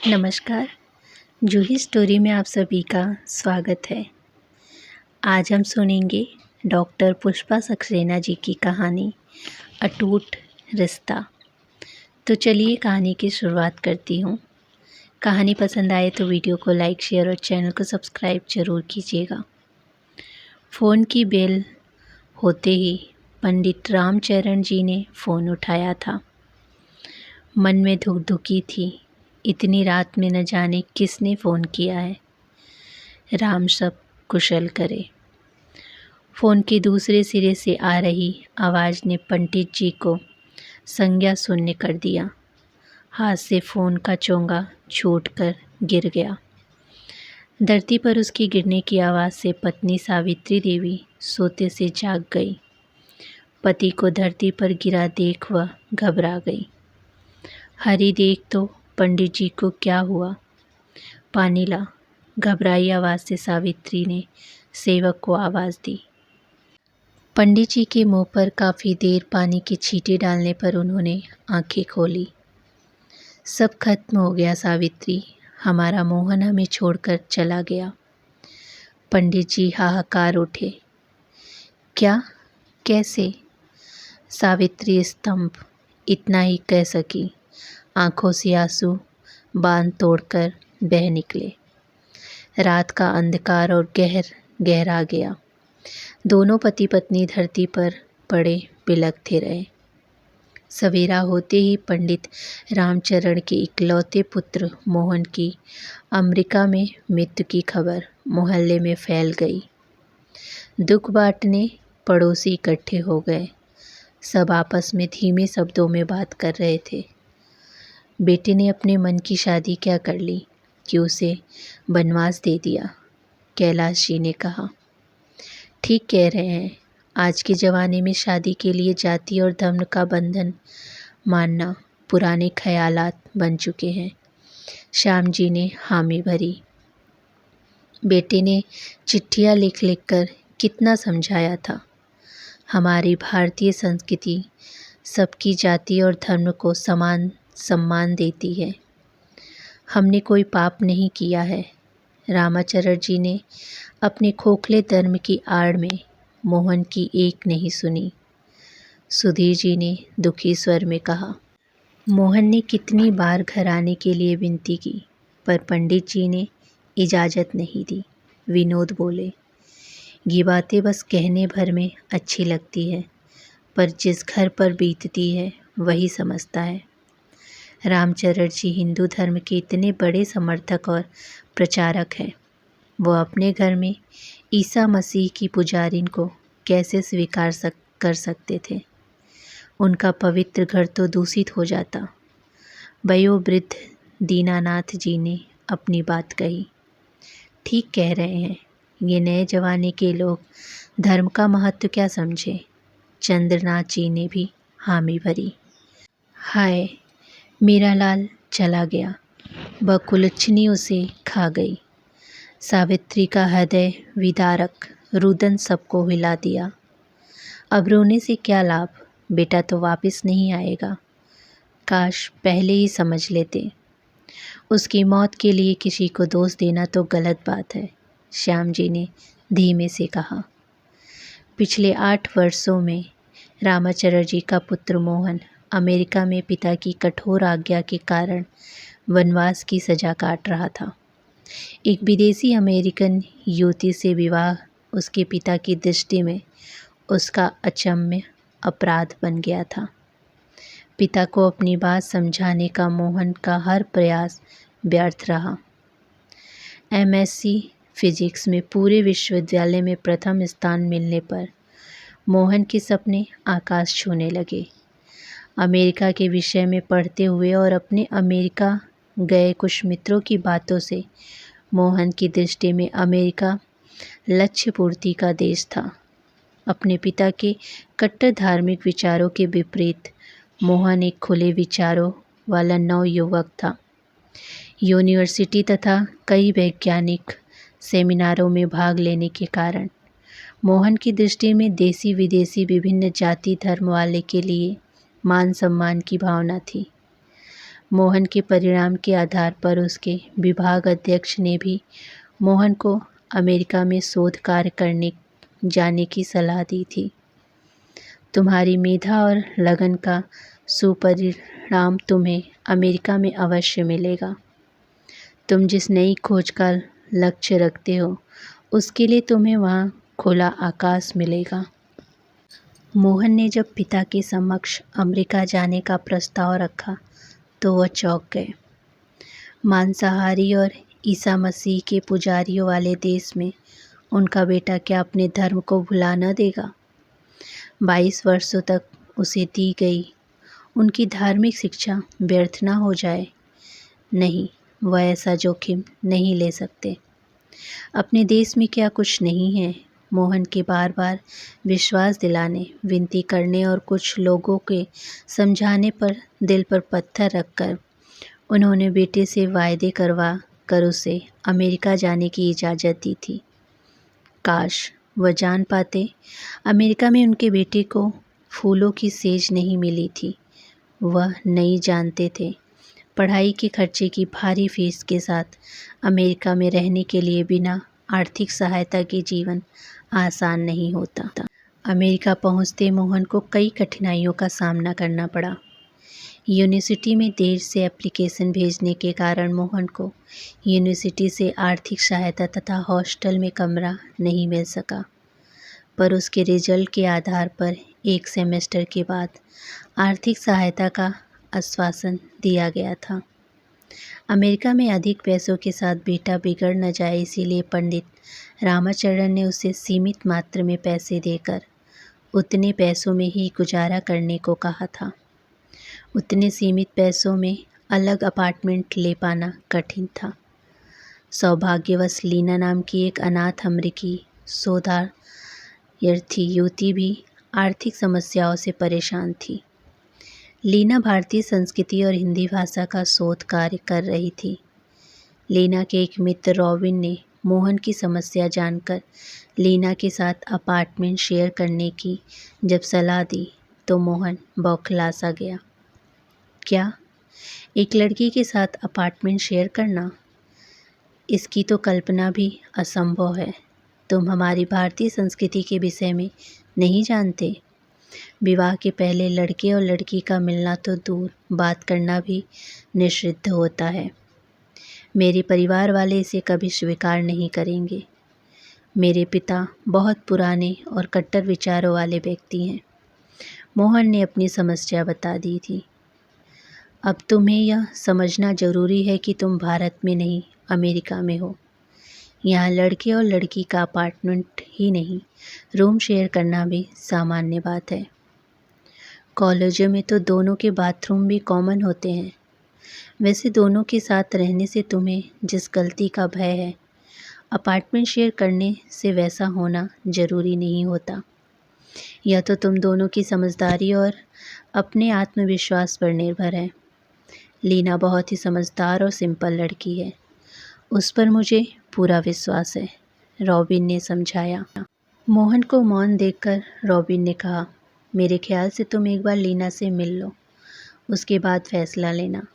नमस्कार। जूही स्टोरी में आप सभी का स्वागत है। आज हम सुनेंगे डॉक्टर पुष्पा सक्सेना जी की कहानी अटूट रिश्ता। तो चलिए कहानी की शुरुआत करती हूँ। कहानी पसंद आए तो वीडियो को लाइक, शेयर और चैनल को सब्सक्राइब ज़रूर कीजिएगा। फ़ोन की बेल होते ही पंडित रामचरण जी ने फ़ोन उठाया था। मन में धुकधुकी थी, इतनी रात में न जाने किसने फ़ोन किया है। राम सब कुशल करे। फ़ोन के दूसरे सिरे से आ रही आवाज़ ने पंडित जी को संज्ञा शून्य कर दिया। हाथ से फ़ोन का चोंगा छूटकर गिर गया। धरती पर उसकी गिरने की आवाज़ से पत्नी सावित्री देवी सोते से जाग गई। पति को धरती पर गिरा देख वह घबरा गई। हरी देख तो पंडित जी को क्या हुआ? पानी ला। घबराई आवाज़ से सावित्री ने सेवक को आवाज़ दी। पंडित जी के मुंह पर काफ़ी देर पानी के छींटे डालने पर उन्होंने आंखें खोली। सब खत्म हो गया सावित्री, हमारा मोहन हमें छोड़कर चला गया। पंडित जी हाहाकार उठे। क्या? कैसे? सावित्री स्तंभ, इतना ही कह सकी। आंखों से आंसू बांध तोड़कर बह निकले। रात का अंधकार और गहरा गया। दोनों पति पत्नी धरती पर पड़े बिलखते रहे। सवेरा होते ही पंडित रामचरण के इकलौते पुत्र मोहन की अमेरिका में मृत्यु की खबर मोहल्ले में फैल गई। दुख बांटने पड़ोसी इकट्ठे हो गए। सब आपस में धीमे शब्दों में बात कर रहे थे। बेटे ने अपने मन की शादी क्या कर ली कि उसे बनवास दे दिया, कैलाश जी ने कहा। ठीक कह रहे हैं। आज के ज़माने में शादी के लिए जाति और धर्म का बंधन मानना पुराने ख्यालात बन चुके हैं। श्याम जी ने हामी भरी। बेटे ने चिट्ठियाँ लिख लिख कर कितना समझाया था। हमारी भारतीय संस्कृति सबकी जाति और धर्म को समान सम्मान देती है। हमने कोई पाप नहीं किया है। रामाचरण जी ने अपने खोखले धर्म की आड़ में मोहन की एक नहीं सुनी। सुधीर जी ने दुखी स्वर में कहा। मोहन ने कितनी बार घर आने के लिए विनती की, पर पंडित जी ने इजाज़त नहीं दी। विनोद बोले, ये बातें बस कहने भर में अच्छी लगती है, पर जिस घर पर बीतती है वही समझता है। रामचरण जी हिंदू धर्म के इतने बड़े समर्थक और प्रचारक हैं। वो अपने घर में ईसा मसीह की पुजारिन को कैसे स्वीकार कर सकते थे? उनका पवित्र घर तो दूषित हो जाता। वयोवृद्ध दीनानाथ जी ने अपनी बात कही। ठीक कह रहे हैं। ये नए जमाने के लोग धर्म का महत्व क्या समझे? चंद्रनाथ जी ने भी हामी भरी। हाय, मेरा लाल चला गया। वह कुलच्छनी उसे खा गई। सावित्री का हृदय विदारक रुदन सबको हिला दिया। अब रोने से क्या लाभ? बेटा तो वापस नहीं आएगा। काश पहले ही समझ लेते। उसकी मौत के लिए किसी को दोष देना तो गलत बात है, श्याम जी ने धीमे से कहा। पिछले 8 वर्षों में रामाचरण जी का पुत्र मोहन अमेरिका में पिता की कठोर आज्ञा के कारण वनवास की सज़ा काट रहा था। एक विदेशी अमेरिकन युवती से विवाह उसके पिता की दृष्टि में उसका अक्षम्य अपराध बन गया था। पिता को अपनी बात समझाने का मोहन का हर प्रयास व्यर्थ रहा। एमएससी फिजिक्स में पूरे विश्वविद्यालय में प्रथम स्थान मिलने पर मोहन के सपने आकाश छूने लगे। अमेरिका के विषय में पढ़ते हुए और अपने अमेरिका गए कुछ मित्रों की बातों से मोहन की दृष्टि में अमेरिका लक्ष्य पूर्ति का देश था। अपने पिता के कट्टर धार्मिक विचारों के विपरीत मोहन एक खुले विचारों वाला नवयुवक था। यूनिवर्सिटी तथा कई वैज्ञानिक सेमिनारों में भाग लेने के कारण मोहन की दृष्टि में देसी विदेशी विभिन्न जाति धर्म वाले के लिए मान सम्मान की भावना थी। मोहन के परिणाम के आधार पर उसके विभाग अध्यक्ष ने भी मोहन को अमेरिका में शोध कार्य करने जाने की सलाह दी थी। तुम्हारी मेधा और लगन का सुपरिणाम तुम्हें अमेरिका में अवश्य मिलेगा। तुम जिस नई खोज का लक्ष्य रखते हो उसके लिए तुम्हें वहाँ खुला आकाश मिलेगा। मोहन ने जब पिता के समक्ष अमेरिका जाने का प्रस्ताव रखा तो वह चौंक गए। मांसाहारी और ईसा मसीह के पुजारियों वाले देश में उनका बेटा क्या अपने धर्म को भुला न देगा? 22 वर्षों तक उसे दी गई उनकी धार्मिक शिक्षा व्यर्थ न हो जाए। नहीं, वह ऐसा जोखिम नहीं ले सकते। अपने देश में क्या कुछ नहीं है? मोहन के बार बार विश्वास दिलाने, विनती करने और कुछ लोगों के समझाने पर दिल पर पत्थर रखकर उन्होंने बेटे से वायदे करवा कर उसे अमेरिका जाने की इजाज़त दी थी। काश वह जान पाते, अमेरिका में उनके बेटे को फूलों की सेज नहीं मिली थी। वह नहीं जानते थे पढ़ाई के खर्चे की भारी फीस के साथ अमेरिका में रहने के लिए बिना आर्थिक सहायता के जीवन आसान नहीं होता। अमेरिका पहुंचते मोहन को कई कठिनाइयों का सामना करना पड़ा। यूनिवर्सिटी में देर से एप्लीकेशन भेजने के कारण मोहन को यूनिवर्सिटी से आर्थिक सहायता तथा हॉस्टल में कमरा नहीं मिल सका, पर उसके रिजल्ट के आधार पर एक सेमेस्टर के बाद आर्थिक सहायता का आश्वासन दिया गया था। अमेरिका में अधिक पैसों के साथ बेटा बिगड़ न जाए, इसीलिए पंडित रामाचरण ने उसे सीमित मात्रा में पैसे देकर उतने पैसों में ही गुजारा करने को कहा था। उतने सीमित पैसों में अलग अपार्टमेंट ले पाना कठिन था। सौभाग्यवश लीना नाम की एक अनाथ अमेरिकी शोधार्थी युवती भी आर्थिक समस्याओं से परेशान थी। लीना भारतीय संस्कृति और हिंदी भाषा का शोध कार्य कर रही थी। लीना के एक मित्र रॉबिन ने मोहन की समस्या जानकर लीना के साथ अपार्टमेंट शेयर करने की जब सलाह दी तो मोहन बौखला सा गया। क्या? एक लड़की के साथ अपार्टमेंट शेयर करना? इसकी तो कल्पना भी असंभव है। तुम हमारी भारतीय संस्कृति के विषय में नहीं जानते। विवाह के पहले लड़के और लड़की का मिलना तो दूर, बात करना भी निषिद्ध होता है। मेरे परिवार वाले इसे कभी स्वीकार नहीं करेंगे। मेरे पिता बहुत पुराने और कट्टर विचारों वाले व्यक्ति हैं। मोहन ने अपनी समस्या बता दी थी। अब तुम्हें यह समझना ज़रूरी है कि तुम भारत में नहीं, अमेरिका में हो। यहाँ लड़के और लड़की का अपार्टमेंट ही नहीं, रूम शेयर करना भी सामान्य बात है। कॉलेजों में तो दोनों के बाथरूम भी कॉमन होते हैं। वैसे दोनों के साथ रहने से तुम्हें जिस गलती का भय है, अपार्टमेंट शेयर करने से वैसा होना ज़रूरी नहीं होता। यह तो तुम दोनों की समझदारी और अपने आत्मविश्वास पर निर्भर है। लीना बहुत ही समझदार और सिंपल लड़की है। उस पर मुझे पूरा विश्वास है, रॉबिन ने समझाया। मोहन को मौन देखकर रॉबिन ने कहा, मेरे ख्याल से तुम एक बार लीना से मिल लो, उसके बाद फैसला लेना।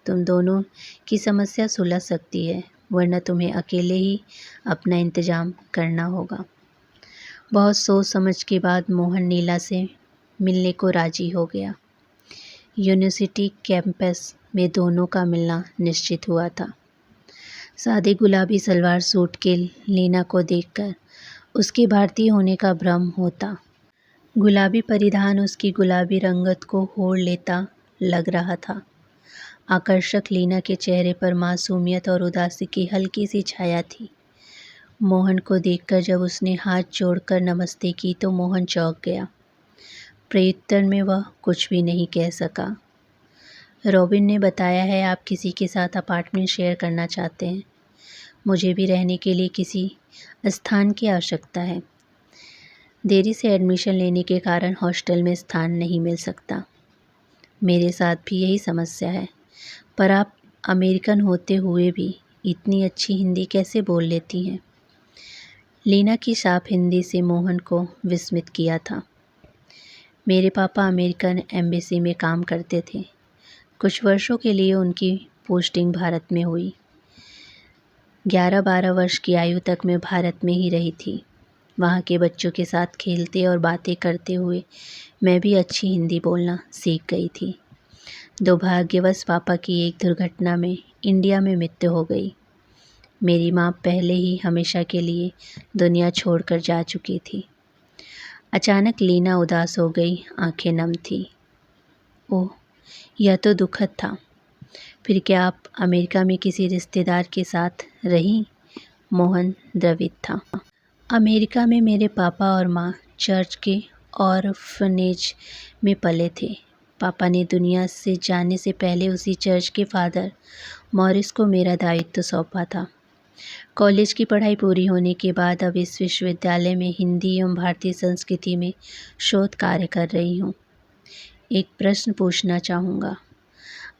तुम दोनों की समस्या सुलझ सकती है, वरना तुम्हें अकेले ही अपना इंतज़ाम करना होगा। बहुत सोच समझ के बाद मोहन नीला से मिलने को राजी हो गया। यूनिवर्सिटी कैंपस में दोनों का मिलना निश्चित हुआ था। सादे गुलाबी सलवार सूट के लीना को देखकर उसके भारतीय होने का भ्रम होता। गुलाबी परिधान उसकी गुलाबी रंगत को होड़ लेता लग रहा था। आकर्षक लीना के चेहरे पर मासूमियत और उदासी की हल्की सी छाया थी। मोहन को देखकर जब उसने हाथ जोड़कर नमस्ते की तो मोहन चौंक गया। प्रत्युत्तर में वह कुछ भी नहीं कह सका। रॉबिन ने बताया है आप किसी के साथ अपार्टमेंट शेयर करना चाहते हैं। मुझे भी रहने के लिए किसी स्थान की आवश्यकता है। देरी से एडमिशन लेने के कारण हॉस्टल में स्थान नहीं मिल सकता। मेरे साथ भी यही समस्या है, पर आप अमेरिकन होते हुए भी इतनी अच्छी हिंदी कैसे बोल लेती हैं? लीना की साफ हिंदी से मोहन को विस्मित किया था। मेरे पापा अमेरिकन एम्बेसी में काम करते थे, कुछ वर्षों के लिए उनकी पोस्टिंग भारत में हुई। 11-12 वर्ष की आयु तक मैं भारत में ही रही थी। वहाँ के बच्चों के साथ खेलते और बातें करते हुए मैं भी अच्छी हिंदी बोलना सीख गई थी। दुर्भाग्यवश पापा की एक दुर्घटना में इंडिया में मृत्यु हो गई। मेरी माँ पहले ही हमेशा के लिए दुनिया छोड़कर जा चुकी थी। अचानक लीना उदास हो गई, आंखें नम थी। ओह, यह तो दुखद था। फिर क्या आप अमेरिका में किसी रिश्तेदार के साथ रहीं? मोहन द्रवित था। अमेरिका में मेरे पापा और माँ चर्च के ऑर्फनेज में पले थे। पापा ने दुनिया से जाने से पहले उसी चर्च के फादर मॉरिस को मेरा दायित्व सौंपा था। कॉलेज की पढ़ाई पूरी होने के बाद अब इस विश्वविद्यालय में हिंदी एवं भारतीय संस्कृति में शोध कार्य कर रही हूँ। एक प्रश्न पूछना चाहूँगा।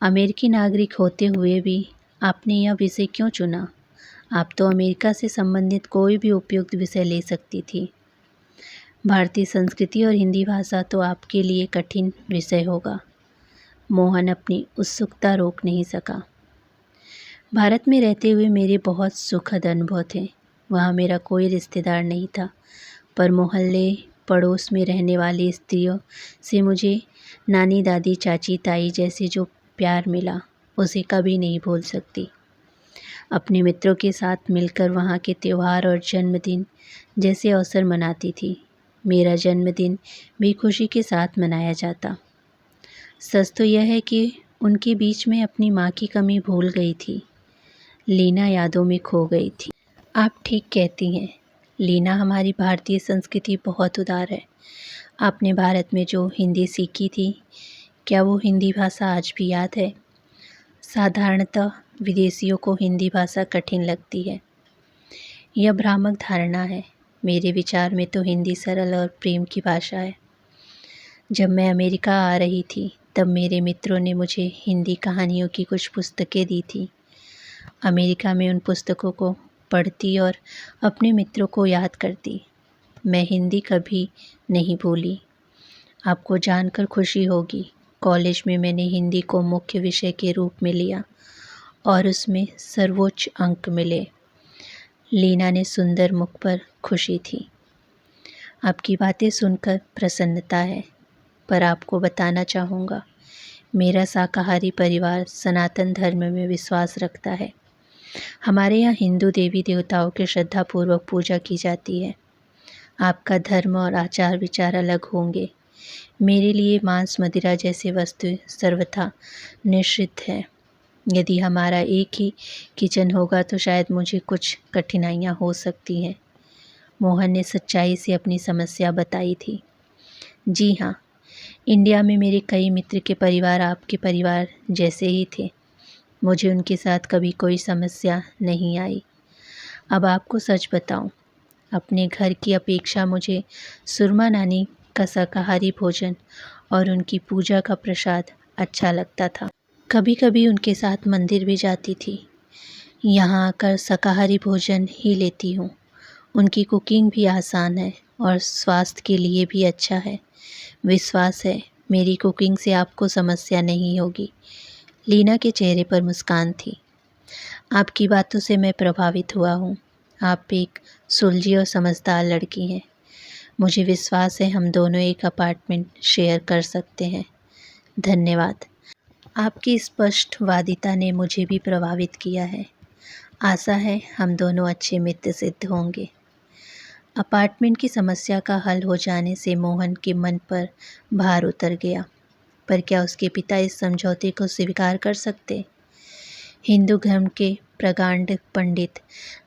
अमेरिकी नागरिक होते हुए भी आपने यह विषय क्यों चुना? आप तो अमेरिका से संबंधित कोई भी उपयुक्त विषय ले सकती थी। भारतीय संस्कृति और हिंदी भाषा तो आपके लिए कठिन विषय होगा। मोहन अपनी उत्सुकता रोक नहीं सका। भारत में रहते हुए मेरे बहुत सुखद अनुभव थे। वहाँ मेरा कोई रिश्तेदार नहीं था, पर मोहल्ले पड़ोस में रहने वाली स्त्रियों से मुझे नानी, दादी, चाची, ताई जैसे जो प्यार मिला, उसे कभी नहीं भूल सकती। अपने मित्रों के साथ मिलकर वहाँ के त्यौहार और जन्मदिन जैसे अवसर मनाती थी। मेरा जन्मदिन भी खुशी के साथ मनाया जाता। सच तो यह है कि उनके बीच में अपनी माँ की कमी भूल गई थी। लीना यादों में खो गई थी। आप ठीक कहती हैं। लीना, हमारी भारतीय संस्कृति बहुत उदार है। आपने भारत में जो हिंदी सीखी थी, क्या वो हिंदी भाषा आज भी याद है? साधारणतः विदेशियों को हिंदी भाषा कठिन लगती है। यह भ्रामक धारणा है। मेरे विचार में तो हिंदी सरल और प्रेम की भाषा है। जब मैं अमेरिका आ रही थी, तब मेरे मित्रों ने मुझे हिंदी कहानियों की कुछ पुस्तकें दी थी। अमेरिका में उन पुस्तकों को पढ़ती और अपने मित्रों को याद करती। मैं हिंदी कभी नहीं भूली। आपको जानकर खुशी होगी, कॉलेज में मैंने हिंदी को मुख्य विषय के रूप में लिया और उसमें सर्वोच्च अंक मिले। लीना ने सुंदर मुख पर खुशी थी। आपकी बातें सुनकर प्रसन्नता है, पर आपको बताना चाहूँगा, मेरा शाकाहारी परिवार सनातन धर्म में विश्वास रखता है। हमारे यहाँ हिंदू देवी देवताओं की श्रद्धापूर्वक पूजा की जाती है। आपका धर्म और आचार विचार अलग होंगे। मेरे लिए मांस, मदिरा जैसे वस्तु सर्वथा निषिद्ध है। यदि हमारा एक ही किचन होगा तो शायद मुझे कुछ कठिनाइयाँ हो सकती हैं। मोहन ने सच्चाई से अपनी समस्या बताई थी। जी हाँ, इंडिया में मेरे कई मित्र के परिवार आपके परिवार जैसे ही थे। मुझे उनके साथ कभी कोई समस्या नहीं आई। अब आपको सच बताऊं, अपने घर की अपेक्षा मुझे सुरमा नानी का शाकाहारी भोजन और उनकी पूजा का प्रसाद अच्छा लगता था। कभी कभी उनके साथ मंदिर भी जाती थी। यहाँ आकर शाकाहारी भोजन ही लेती हूँ। उनकी कुकिंग भी आसान है और स्वास्थ्य के लिए भी अच्छा है। विश्वास है, मेरी कुकिंग से आपको समस्या नहीं होगी। लीना के चेहरे पर मुस्कान थी। आपकी बातों से मैं प्रभावित हुआ हूँ। आप एक सुलझी और समझदार लड़की हैं। मुझे विश्वास है हम दोनों एक अपार्टमेंट शेयर कर सकते हैं। धन्यवाद। आपकी स्पष्टवादिता ने मुझे भी प्रभावित किया है। आशा है हम दोनों अच्छे मित्र सिद्ध होंगे। अपार्टमेंट की समस्या का हल हो जाने से मोहन के मन पर भार उतर गया। पर क्या उसके पिता इस समझौते को स्वीकार कर सकते? हिंदू धर्म के प्रगाढ़ पंडित,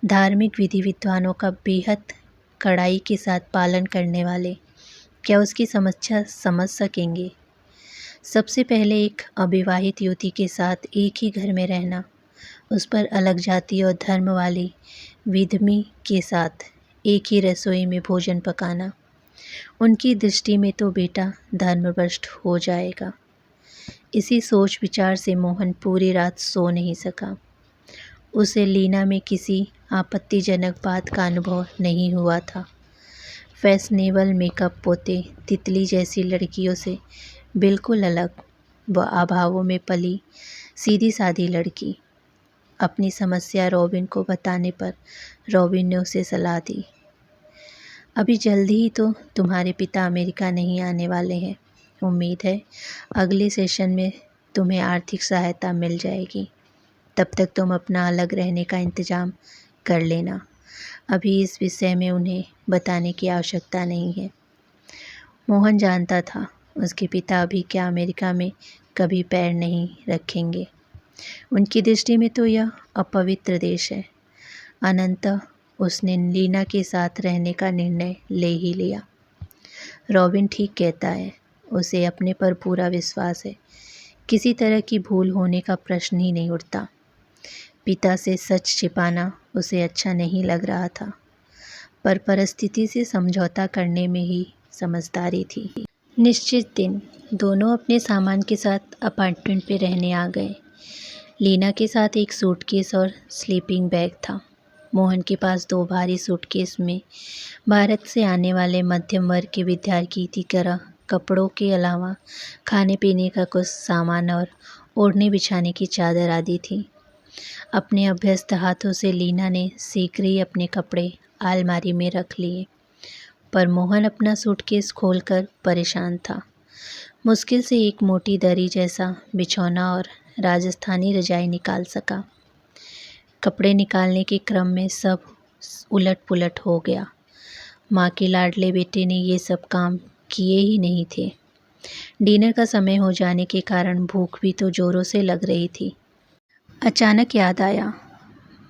धार्मिक विधि विद्वानों का बेहद कड़ाई के साथ पालन करने वाले, क्या उसकी समस्या समझ सकेंगे? सबसे पहले एक अविवाहित युवती के साथ एक ही घर में रहना, उस पर अलग जाति और धर्म वाली विधमी के साथ एक ही रसोई में भोजन पकाना, उनकी दृष्टि में तो बेटा धर्मभ्रष्ट हो जाएगा। इसी सोच विचार से मोहन पूरी रात सो नहीं सका। उसे लीना में किसी आपत्तिजनक बात का अनुभव नहीं हुआ था। फैशनेबल मेकअप पोते तितली जैसी लड़कियों से बिल्कुल अलग। वह अभावों में पली सीधी सादी लड़की। अपनी समस्या रॉबिन को बताने पर रॉबिन ने उसे सलाह दी, अभी जल्दी ही तो तुम्हारे पिता अमेरिका नहीं आने वाले हैं। उम्मीद है अगले सेशन में तुम्हें आर्थिक सहायता मिल जाएगी। तब तक तुम अपना अलग रहने का इंतज़ाम कर लेना। अभी इस विषय में उन्हें बताने की आवश्यकता नहीं है। मोहन जानता था उसके पिता अभी क्या अमेरिका में कभी पैर नहीं रखेंगे। उनकी दृष्टि में तो यह अपवित्र देश है। अनंतः उसने लीना के साथ रहने का निर्णय ले ही लिया। रॉबिन ठीक कहता है, उसे अपने पर पूरा विश्वास है। किसी तरह की भूल होने का प्रश्न ही नहीं उठता। पिता से सच छिपाना उसे अच्छा नहीं लग रहा था, पर परिस्थिति से समझौता करने में ही समझदारी थी। निश्चित दिन दोनों अपने सामान के साथ अपार्टमेंट पे रहने आ गए। लीना के साथ एक सूटकेस और स्लीपिंग बैग था। मोहन के पास 2 भारी सूटकेस में भारत से आने वाले मध्यम वर्ग के विद्यार्थी की तरह कपड़ों के अलावा खाने पीने का कुछ सामान और ओढ़ने बिछाने की चादर आदि थी। अपने अभ्यस्त हाथों से लीना ने शीघ्र ही अपने कपड़े अलमारी में रख लिए, पर मोहन अपना सूटकेस खोलकर परेशान था। मुश्किल से एक मोटी दरी जैसा बिछौना और राजस्थानी रजाई निकाल सका। कपड़े निकालने के क्रम में सब उलट पुलट हो गया। माँ के लाडले बेटे ने ये सब काम किए ही नहीं थे। डिनर का समय हो जाने के कारण भूख भी तो जोरों से लग रही थी। अचानक याद आया,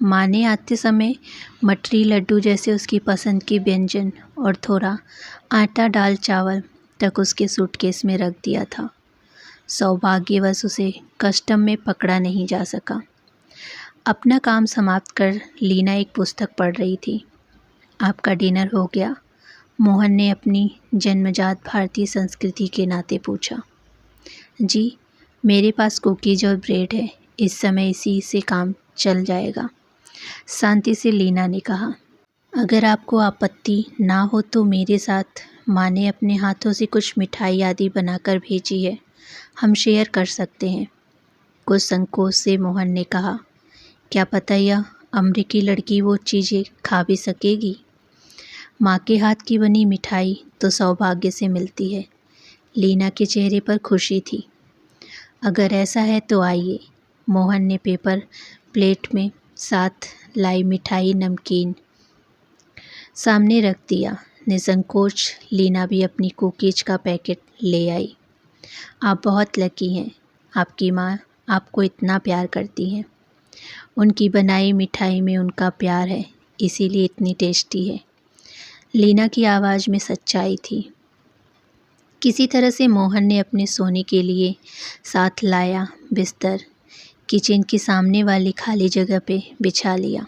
माँ ने आते समय मटरी लड्डू जैसे उसकी पसंद के व्यंजन और थोड़ा आटा दाल चावल तक उसके सूटकेस में रख दिया था। सौभाग्यवश उसे कस्टम में पकड़ा नहीं जा सका। अपना काम समाप्त कर लीना एक पुस्तक पढ़ रही थी। आपका डिनर हो गया? मोहन ने अपनी जन्मजात भारतीय संस्कृति के नाते पूछा। जी, मेरे पास कुकीज और ब्रेड है, इस समय इसी से काम चल जाएगा, शांति से लीना ने कहा। अगर आपको आपत्ति ना हो तो मेरे साथ माँ ने अपने हाथों से कुछ मिठाई आदि बनाकर भेजी है, हम शेयर कर सकते हैं। कुछ संकोच से मोहन ने कहा, क्या पता यह अमरीकी लड़की वो चीज़ें खा भी सकेगी। माँ के हाथ की बनी मिठाई तो सौभाग्य से मिलती है। लीना के चेहरे पर खुशी थी। अगर ऐसा है तो आइए। मोहन ने पेपर प्लेट में साथ लाई मिठाई नमकीन सामने रख दिया। निसंकोच लीना भी अपनी कुकीज का पैकेट ले आई। आप बहुत लकी हैं, आपकी माँ आपको इतना प्यार करती है। उनकी बनाई मिठाई में उनका प्यार है, इसीलिए इतनी टेस्टी है। लीना की आवाज़ में सच्चाई थी। किसी तरह से मोहन ने अपने सोने के लिए साथ लाया बिस्तर किचन की सामने वाली खाली जगह पे बिछा लिया।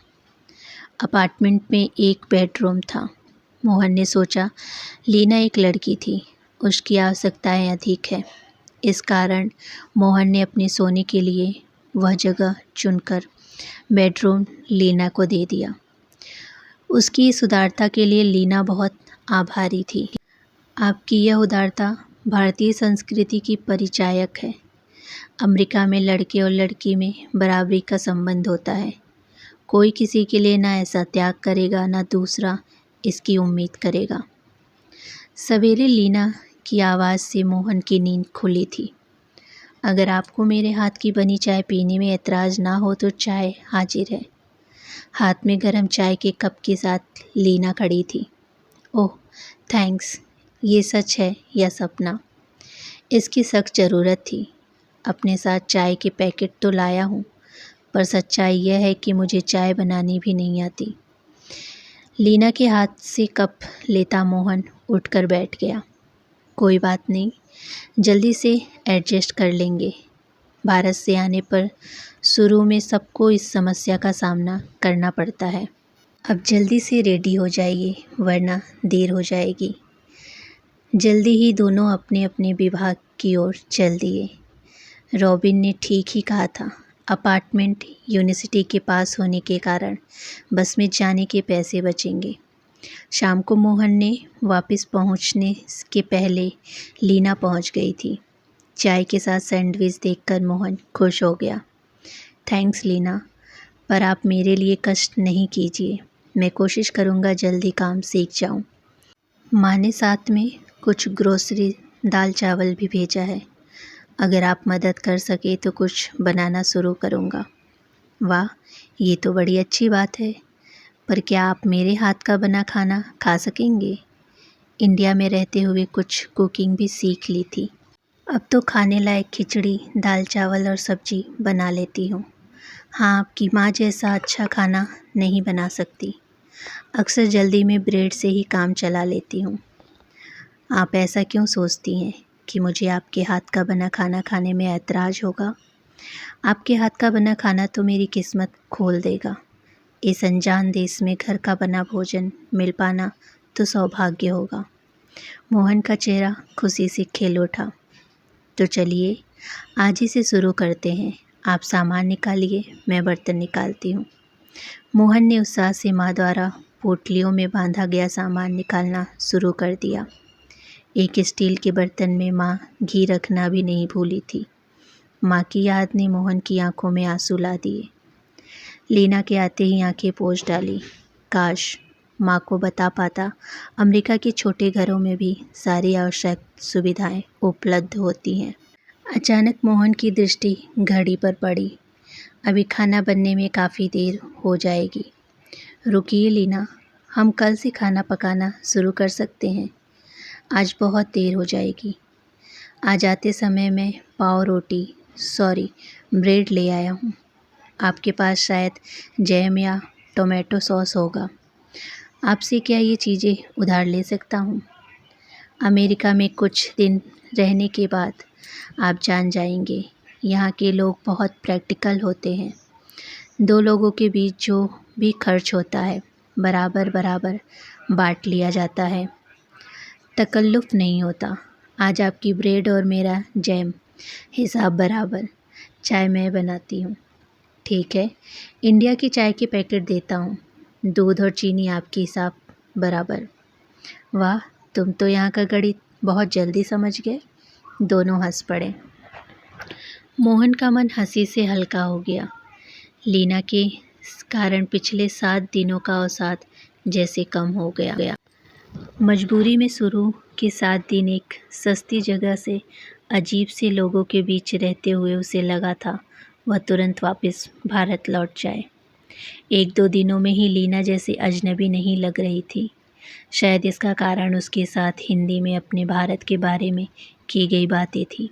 अपार्टमेंट में एक बेडरूम था। मोहन ने सोचा, लीना एक लड़की थी, उसकी आवश्यकताएं अधिक है। इस कारण मोहन ने अपने सोने के लिए वह जगह चुनकर बेडरूम लीना को दे दिया। उसकी इस उदारता के लिए लीना बहुत आभारी थी। आपकी यह उदारता भारतीय संस्कृति की परिचायक है। अमेरिका में लड़के और लड़की में बराबरी का संबंध होता है। कोई किसी के लिए ना ऐसा त्याग करेगा, ना दूसरा इसकी उम्मीद करेगा। सवेरे लीना की आवाज़ से मोहन की नींद खुली थी। अगर आपको मेरे हाथ की बनी चाय पीने में ऐतराज़ ना हो तो चाय हाजिर है। हाथ में गर्म चाय के कप के साथ लीना खड़ी थी। ओह थैंक्स, ये सच है या सपना? इसकी सख्त ज़रूरत थी। अपने साथ चाय के पैकेट तो लाया हूँ, पर सच्चाई यह है कि मुझे चाय बनानी भी नहीं आती। लीना के हाथ से कप लेता मोहन उठकर बैठ गया। कोई बात नहीं, जल्दी से एडजस्ट कर लेंगे। भारत से आने पर शुरू में सबको इस समस्या का सामना करना पड़ता है। अब जल्दी से रेडी हो जाइए वरना देर हो जाएगी। जल्दी ही दोनों अपने अपने विभाग की ओर चल दिए। रॉबिन ने ठीक ही कहा था। अपार्टमेंट यूनिवर्सिटी के पास होने के कारण बस में जाने के पैसे बचेंगे। शाम को मोहन ने वापस पहुंचने के पहले लीना पहुंच गई थी। चाय के साथ सैंडविच देखकर मोहन खुश हो गया। थैंक्स लीना, पर आप मेरे लिए कष्ट नहीं कीजिए। मैं कोशिश करूँगा जल्दी काम सीख जाऊँ। माँ ने साथ में कुछ ग्रोसरी, दाल चावल भी भेजा है। अगर आप मदद कर सके तो कुछ बनाना शुरू करूँगा। वाह, ये तो बड़ी अच्छी बात है। पर क्या आप मेरे हाथ का बना खाना खा सकेंगे? इंडिया में रहते हुए कुछ कुकिंग भी सीख ली थी। अब तो खाने लायक खिचड़ी, दाल चावल और सब्जी बना लेती हूँ। हाँ, आपकी माँ जैसा अच्छा खाना नहीं बना सकती। अक्सर जल्दी में ब्रेड से ही काम चला लेती हूँ। आप ऐसा क्यों सोचती हैं कि मुझे आपके हाथ का बना खाना खाने में ऐतराज़ होगा? आपके हाथ का बना खाना तो मेरी किस्मत खोल देगा। इस अनजान देश में घर का बना भोजन मिल पाना तो सौभाग्य होगा। मोहन का चेहरा खुशी से खिल उठा। तो चलिए आज ही से शुरू करते हैं। आप सामान निकालिए, मैं बर्तन निकालती हूँ। मोहन ने उत्साह से माँ द्वारा पोटलियों में बांधा गया सामान निकालना शुरू कर दिया। एक स्टील के बर्तन में माँ घी रखना भी नहीं भूली थी। माँ की याद ने मोहन की आंखों में आंसू ला दिए। लीना के आते ही आंखें पोंछ डाली। काश माँ को बता पाता, अमेरिका के छोटे घरों में भी सारी आवश्यक सुविधाएं उपलब्ध होती हैं। अचानक मोहन की दृष्टि घड़ी पर पड़ी। अभी खाना बनने में काफ़ी देर हो जाएगी। रुकिए लीना, हम कल से खाना पकाना शुरू कर सकते हैं। आज बहुत देर हो जाएगी। आज आते समय मैं ब्रेड ले आया हूँ। आपके पास शायद जैम या टोमेटो सॉस होगा। आपसे क्या ये चीज़ें उधार ले सकता हूँ? अमेरिका में कुछ दिन रहने के बाद आप जान जाएंगे, यहाँ के लोग बहुत प्रैक्टिकल होते हैं। 2 लोगों के बीच जो भी खर्च होता है बराबर बराबर बांट लिया जाता है। तकल्लुफ़ नहीं होता। आज आपकी ब्रेड और मेरा जैम, हिसाब बराबर। चाय मैं बनाती हूँ। ठीक है, इंडिया की चाय के पैकेट देता हूँ। दूध और चीनी आपके हिसाब बराबर। वाह, तुम तो यहाँ का गणित बहुत जल्दी समझ गए। दोनों हंस पड़े। मोहन का मन हंसी से हल्का हो गया। लीना के कारण पिछले 7 दिनों का अवसाद जैसे कम हो गया। मजबूरी में शुरू के 7 दिन एक सस्ती जगह से अजीब से लोगों के बीच रहते हुए उसे लगा था वह तुरंत वापस भारत लौट जाए। 1-2 दिनों में ही लीना जैसे अजनबी नहीं लग रही थी। शायद इसका कारण उसके साथ हिंदी में अपने भारत के बारे में की गई बातें थी।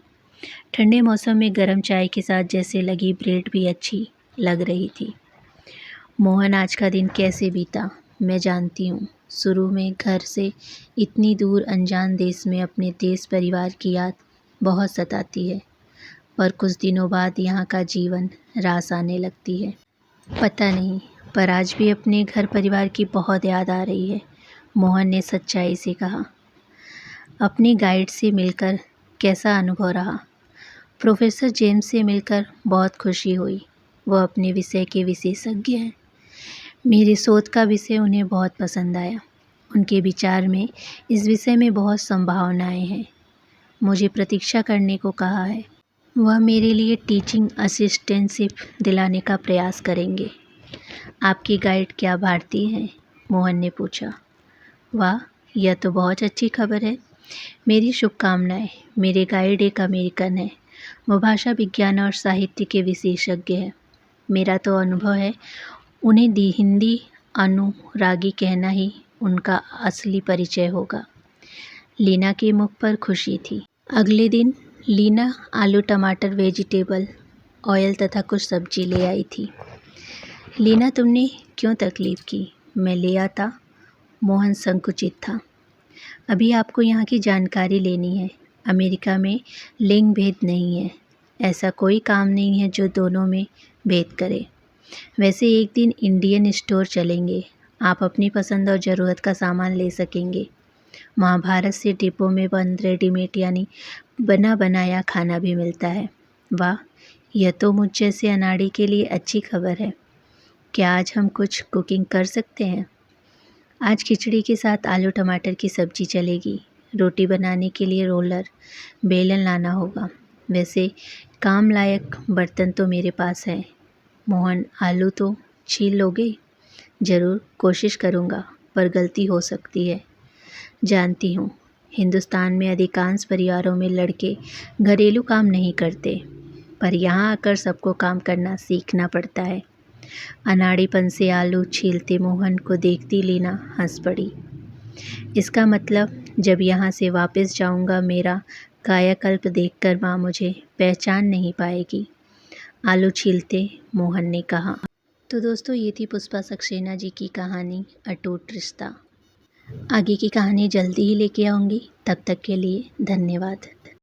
ठंडे मौसम में गर्म चाय के साथ जैसे लगी ब्रेड भी अच्छी लग रही थी। मोहन आज का दिन कैसे बीता मैं जानती हूँ। शुरू में घर से इतनी दूर अनजान देश में अपने देश परिवार की याद बहुत सताती है, पर कुछ दिनों बाद यहाँ का जीवन रास आने लगती है। पता नहीं, पर आज भी अपने घर परिवार की बहुत याद आ रही है, मोहन ने सच्चाई से कहा। अपने गाइड से मिलकर कैसा अनुभव रहा? प्रोफेसर जेम्स से मिलकर बहुत खुशी हुई। वह अपने विषय के विशेषज्ञ हैं। मेरे शोध का विषय उन्हें बहुत पसंद आया। उनके विचार में इस विषय में बहुत संभावनाएं हैं। मुझे प्रतीक्षा करने को कहा है। वह मेरे लिए टीचिंग असिस्टेंटशिप दिलाने का प्रयास करेंगे। आपकी गाइड क्या भारतीय हैं? मोहन ने पूछा। वाह, यह तो बहुत अच्छी खबर है। मेरी शुभकामनाएं। मेरे गाइड एक अमेरिकन है। वह भाषा विज्ञान और साहित्य के विशेषज्ञ हैं। मेरा तो अनुभव है उन्हें हिंदी अनुरागी कहना ही उनका असली परिचय होगा। लीना के मुख पर खुशी थी। अगले दिन लीना आलू टमाटर वेजिटेबल ऑयल तथा कुछ सब्जी ले आई थी। लीना, तुमने क्यों तकलीफ़ की? मैं ले आता। मोहन संकुचित था। अभी आपको यहाँ की जानकारी लेनी है। अमेरिका में लिंग भेद नहीं है। ऐसा कोई काम नहीं है जो दोनों में भेद करे। वैसे एक दिन इंडियन स्टोर चलेंगे। आप अपनी पसंद और ज़रूरत का सामान ले सकेंगे। महाभारत से डिब्बों में बंद रेडीमेड यानी बना बनाया खाना भी मिलता है। वाह, यह तो मुझ जैसे अनाड़ी के लिए अच्छी खबर है। क्या आज हम कुछ कुकिंग कर सकते हैं? आज खिचड़ी के साथ आलू टमाटर की सब्जी चलेगी। रोटी बनाने के लिए रोलर बेलन लाना होगा। वैसे काम लायक बर्तन तो मेरे पास है। मोहन, आलू तो छील लोगे? ज़रूर, कोशिश करूँगा, पर गलती हो सकती है। जानती हूँ, हिंदुस्तान में अधिकांश परिवारों में लड़के घरेलू काम नहीं करते, पर यहाँ आकर सबको काम करना सीखना पड़ता है। अनाड़ीपन से आलू छीलते मोहन को देखती लीना हंस पड़ी। इसका मतलब जब यहाँ से वापस जाऊँगा मेरा कायाकल्प देखकर माँ मुझे पहचान नहीं पाएगी, आलू छीलते मोहन ने कहा। तो दोस्तों, ये थी पुष्पा सक्सेना जी की कहानी अटूट रिश्ता। आगे की कहानी जल्दी ही लेके आऊँगी। तब तक के लिए धन्यवाद।